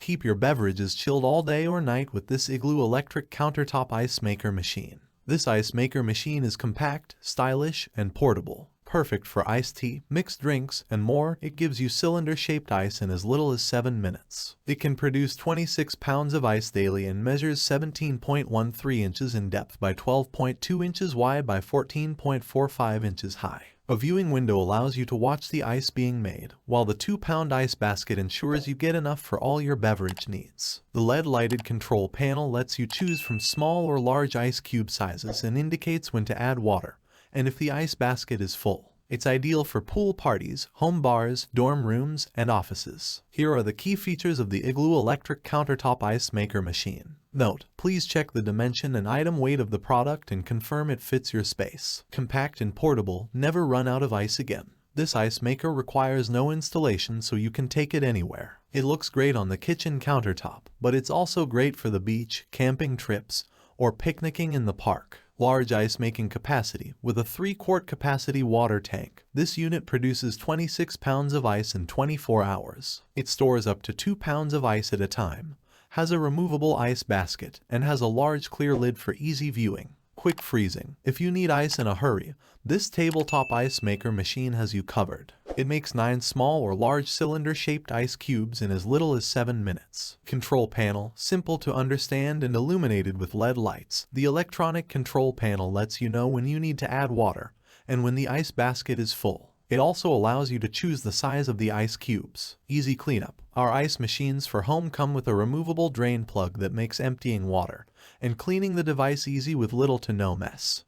keep your beverages chilled all day or night with this Igloo electric countertop ice maker machine. This ice maker machine is compact, stylish, and portable. Perfect for iced tea, mixed drinks, and more. It gives you cylinder-shaped ice in as little as 7 minutes. It can produce 26 pounds of ice daily and measures 17.13 inches in depth by 12.2 inches wide by 14.45 inches high. A viewing window allows you to watch the ice being made, while the 2-pound ice basket ensures you get enough for all your beverage needs. The LED-lighted control panel lets you choose from small or large ice cube sizes and indicates when to add water, and if the ice basket is full. It's ideal for pool parties, home bars, dorm rooms, and offices. Here are the key features of the Igloo electric countertop ice maker machine. Note: please check the dimension and item weight of the product and confirm it fits your space. Compact and portable, never run out of ice again. This ice maker requires no installation, so you can take it anywhere. It looks great on the kitchen countertop, but it's also great for the beach, camping trips, or picnicking in the park. Large ice-making capacity. With a 3-quart capacity water tank, this unit produces 26 pounds of ice in 24 hours. It stores up to 2 pounds of ice at a time, has a removable ice basket, and has a large clear lid for easy viewing. Quick freezing. If you need ice in a hurry, this tabletop ice maker machine has you covered. It makes 9 small or large cylinder-shaped ice cubes in as little as 7 minutes. Control panel, simple to understand and illuminated with LED lights. The electronic control panel lets you know when you need to add water and when the ice basket is full. It also allows you to choose the size of the ice cubes. Easy cleanup. Our ice machines for home come with a removable drain plug that makes emptying water and cleaning the device easy with little to no mess.